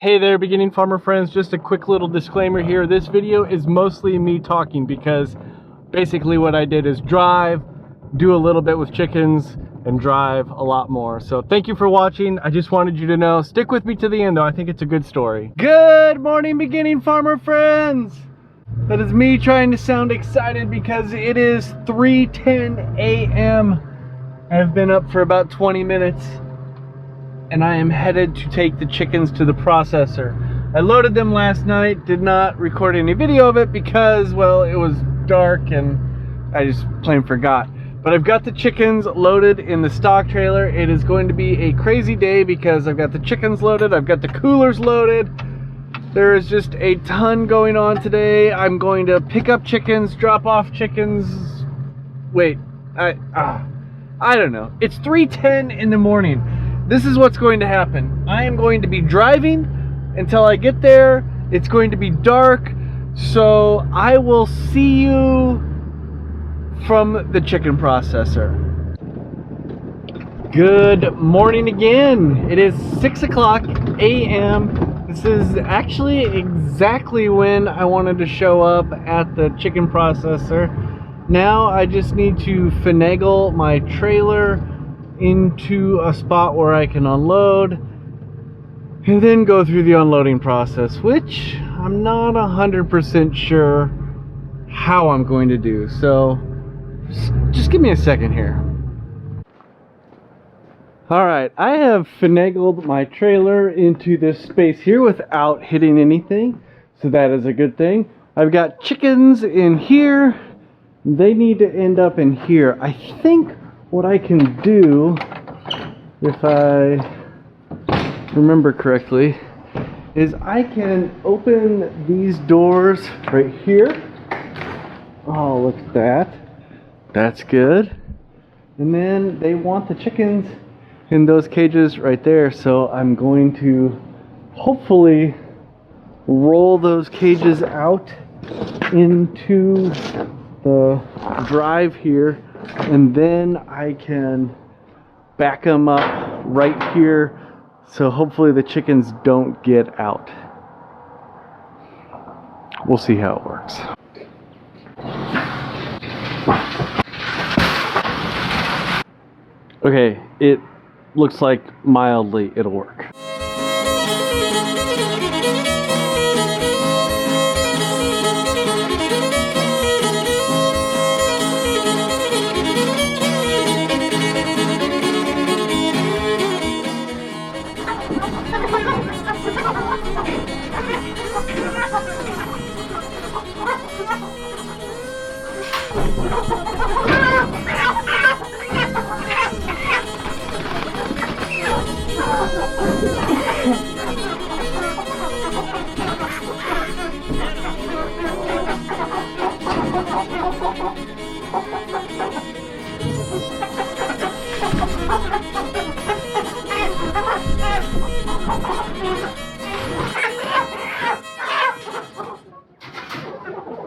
Hey there, beginning farmer friends. Just a quick little disclaimer here. This video is mostly me talking because basically what I did is drive, do a little bit with chickens, and drive a lot more. So thank you for watching. I just wanted you to know. Stick with me to the end though. I think it's a good story. Good morning, beginning farmer friends. That is me trying to sound excited because it is 3:10 a.m. I've been up for about 20 minutes. And I am headed to take the chickens to the processor. I loaded them last night, did not record any video of it because, well, it was dark and I just plain forgot. But I've got the chickens loaded in the stock trailer. It is going to be a crazy day because I've got the chickens loaded, I've got the coolers loaded. There is just a ton going on today. I'm going to pick up chickens, drop off chickens. Wait, I don't know. It's 3:10 in the morning. This is what's going to happen. I am going to be driving until I get there. It's going to be dark, so I will see you from the chicken processor. Good morning again. It is 6 o'clock a.m. This is actually exactly when I wanted to show up at the chicken processor. Now I just need to finagle my trailer into a spot where I can unload and then go through the unloading process, which I'm not 100% sure how I'm going to do. So just give me a second here. Alright, I have finagled my trailer into this space here without hitting anything, so that is a good thing. I've got chickens in here. They need to end up in here. I think what I can do, if I remember correctly, is I can open these doors right here. Oh, look at that. That's good. And then they want the chickens in those cages right there, so I'm going to hopefully roll those cages out into the drive here, and then I can back them up right here, so hopefully the chickens don't get out. We'll see how it works. Okay, it looks like mildly it'll work.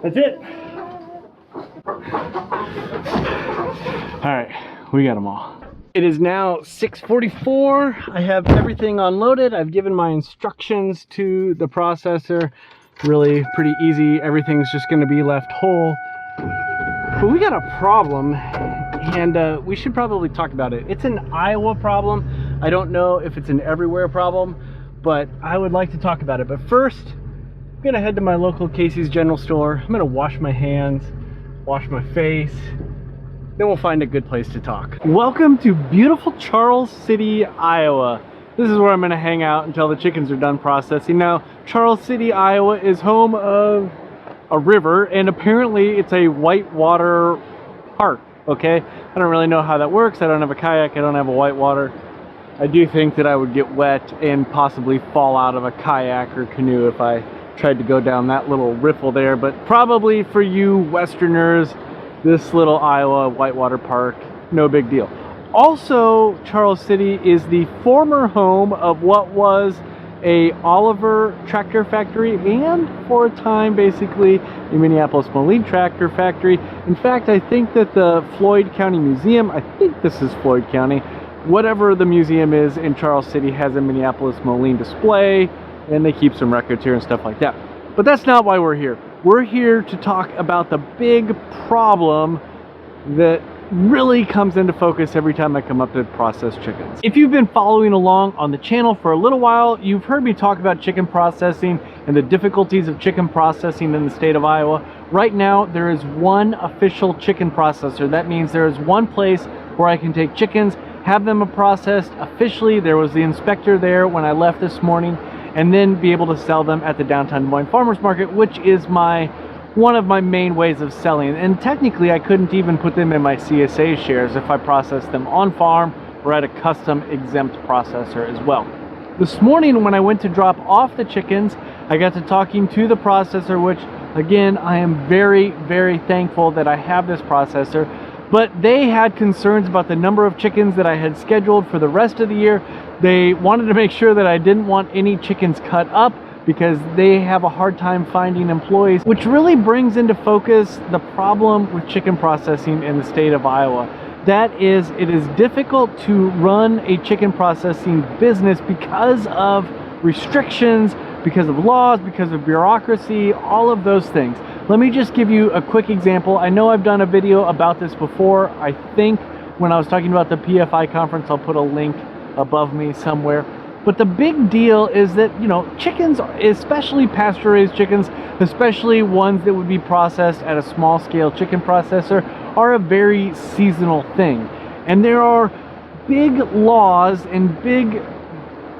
That's it. Alright, we got them all. It is now 6:44. I have everything unloaded. I've given my instructions to the processor. Really pretty easy. Everything's just going to be left whole. But we got a problem, and we should probably talk about it. It's an Iowa problem. I don't know if it's an everywhere problem, but I would like to talk about it. But first, I'm gonna head to my local Casey's General Store. I'm gonna wash my hands, wash my face, then we'll find a good place to talk. Welcome to beautiful Charles City, Iowa. This is where I'm gonna hang out until the chickens are done processing. Now, Charles City, Iowa is home of a river, and apparently it's a whitewater park, okay? I don't really know how that works. I don't have a kayak, I don't have a whitewater. I do think that I would get wet and possibly fall out of a kayak or canoe if I tried to go down that little riffle there, but probably for you Westerners, this little Iowa whitewater park, no big deal. Also, Charles City is the former home of what was a Oliver tractor factory, and for a time basically a Minneapolis Moline tractor factory. In fact, I think that the Floyd County Museum, I think this is Floyd County, whatever the museum is in Charles City, has a Minneapolis Moline display. and they keep some records here and stuff like that. But that's not why we're here. We're here to talk about the big problem that really comes into focus every time I come up to processed chickens. If you've been following along on the channel for a little while, you've heard me talk about chicken processing and the difficulties of chicken processing in the state of Iowa. Right now, there is one official chicken processor. That means there is one place where I can take chickens, have them processed officially. There was the inspector there when I left this morning, and then be able to sell them at the downtown Des Moines Farmers Market, which is one of my main ways of selling. And technically I couldn't even put them in my CSA shares if I processed them on farm or at a custom exempt processor as well. This morning when I went to drop off the chickens, I got to talking to the processor, which again, I am very, very thankful that I have this processor. But they had concerns about the number of chickens that I had scheduled for the rest of the year. They wanted to make sure that I didn't want any chickens cut up, because they have a hard time finding employees, which really brings into focus the problem with chicken processing in the state of Iowa. That is, it is difficult to run a chicken processing business because of restrictions, because of laws, because of bureaucracy, all of those things. Let me just give you a quick example. I know I've done a video about this before. I think when I was talking about the PFI conference, I'll put a link above me somewhere. But the big deal is that, you know, chickens, especially pasture-raised chickens, especially ones that would be processed at a small-scale chicken processor, are a very seasonal thing. And there are big laws and big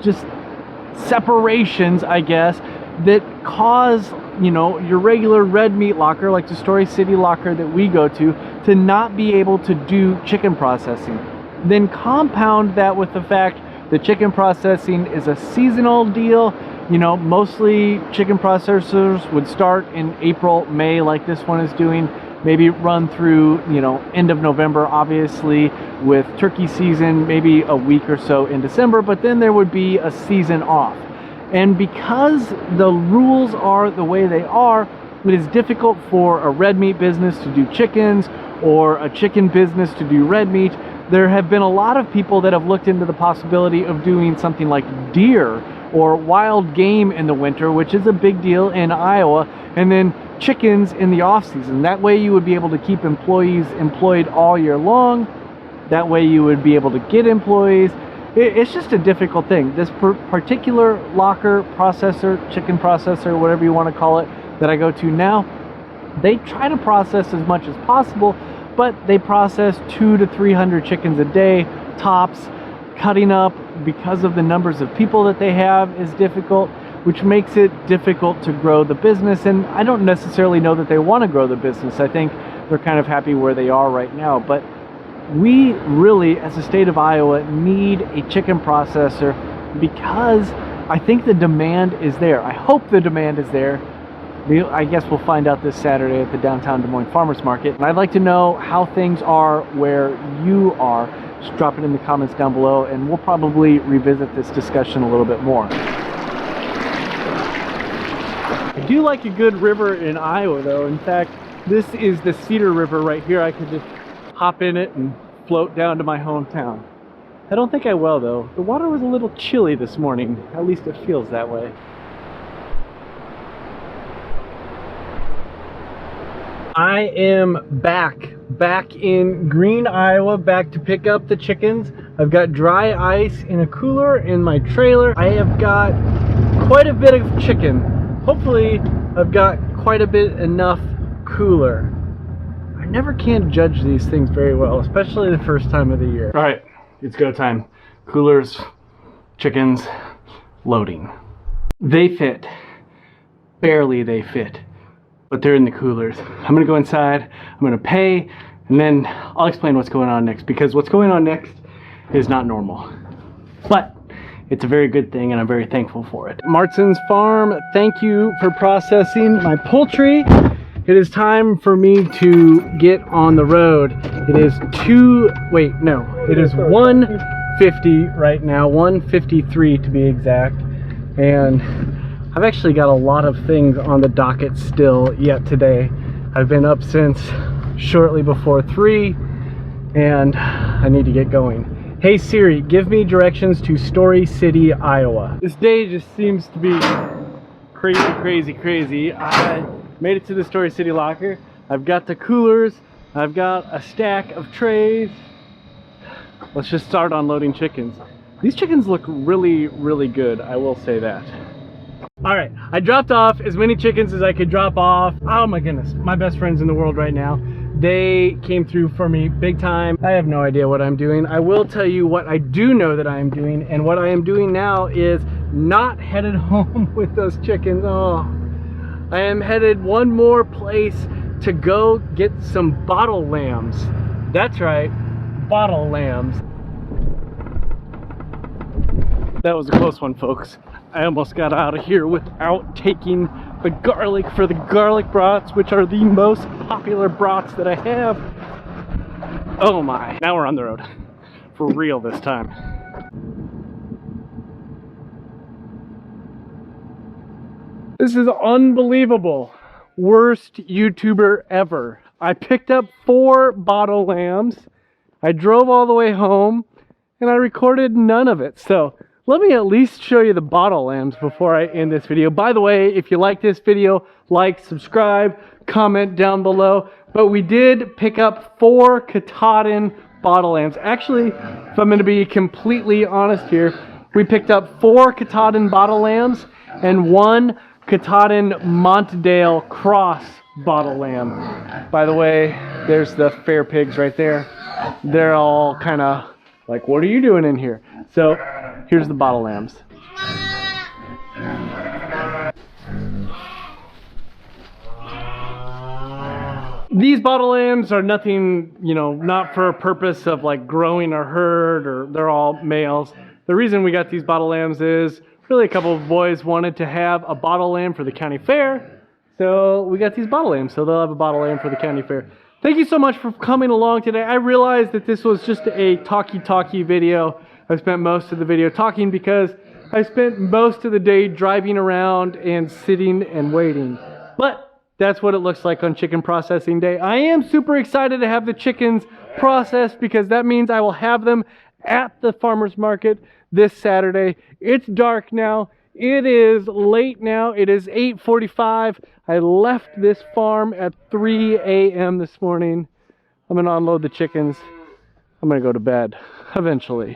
just separations, I guess, that cause, you know, your regular red meat locker, like the Story City locker that we go to not be able to do chicken processing. Then compound that with the fact the chicken processing is a seasonal deal. You know, mostly chicken processors would start in April, May, like this one is doing, maybe run through, you know, end of November, obviously, with turkey season, maybe a week or so in December, but then there would be a season off. And because the rules are the way they are, it is difficult for a red meat business to do chickens or a chicken business to do red meat. There have been a lot of people that have looked into the possibility of doing something like deer or wild game in the winter, which is a big deal in Iowa, and then chickens in the off season. That way you would be able to keep employees employed all year long. That way you would be able to get employees. It's just a difficult thing. This particular locker processor, chicken processor, whatever you want to call it, that I go to now, they try to process as much as possible, but they process 200 to 300 chickens a day, tops. Cutting up, because of the numbers of people that they have, is difficult, which makes it difficult to grow the business. And I don't necessarily know that they want to grow the business. I think they're kind of happy where they are right now. But we really, as a state of Iowa, need a chicken processor because I think the demand is there. I hope the demand is there. I guess we'll find out this Saturday at the downtown Des Moines Farmers Market. And I'd like to know how things are where you are. Just drop it in the comments down below, and we'll probably revisit this discussion a little bit more. I do like a good river in Iowa, though. In fact, this is the Cedar River right here. I could just hop in it and float down to my hometown. I don't think I will, though. The water was a little chilly this morning. At least it feels that way. I am back in Green, Iowa, back to pick up the chickens. I've got dry ice in a cooler in my trailer. I have got quite a bit of chicken. Hopefully, I've got quite a bit enough cooler. I never can judge these things very well, especially the first time of the year. All right, it's go time. Coolers, chickens, loading. They fit. Barely they fit. But they're in the coolers. I'm gonna go inside, I'm gonna pay, and then I'll explain what's going on next, because what's going on next is not normal. But it's a very good thing, and I'm very thankful for it. Martson's Farm, thank you for processing my poultry. It is time for me to get on the road. It is 1:50 right now, 1:53 to be exact. And I've actually got a lot of things on the docket still yet today. I've been up since shortly before 3, and I need to get going. Hey Siri, give me directions to Story City, Iowa. This day just seems to be crazy. I made it to the Story City locker. I've got the coolers. I've got a stack of trays. Let's just start unloading chickens. These chickens look really good, I will say that. All right, I dropped off as many chickens as I could drop off. Oh my goodness, my best friends in the world right now. They came through for me big time. I have no idea what I'm doing. I will tell you what I do know that I am doing, and what I am doing now is not headed home with those chickens. Oh, I am headed one more place to go get some bottle lambs. That's right, bottle lambs. That was a close one, folks. I almost got out of here without taking the garlic for the garlic brats, which are the most popular brats that I have. Oh my, now we're on the road. For real this time. This is unbelievable. Worst YouTuber ever. I picked up 4 bottle lambs. I drove all the way home and I recorded none of it. So let me at least show you the bottle lambs before I end this video. By the way, if you like this video, like, subscribe, comment down below. But we did pick up 4 Katahdin bottle lambs. Actually, if I'm going to be completely honest here, we picked up 4 Katahdin bottle lambs and 1 Katahdin Montdale cross bottle lamb. By the way, there's the fair pigs right there. They're all kind of like, what are you doing in here? So here's the bottle lambs. These bottle lambs are nothing, you know, not for a purpose of like growing a herd, or they're all males. The reason we got these bottle lambs is really a couple of boys wanted to have a bottle lamb for the county fair. So we got these bottle lambs, so they'll have a bottle lamb for the county fair. Thank you so much for coming along today. I realized that this was just a talky video. I spent most of the video talking because I spent most of the day driving around and sitting and waiting. But that's what it looks like on chicken processing day. I am super excited to have the chickens processed because that means I will have them at the farmer's market this Saturday. It's dark now. It is late now. It is 8:45. I left this farm at 3 a.m. this morning. I'm going to unload the chickens. I'm going to go to bed eventually.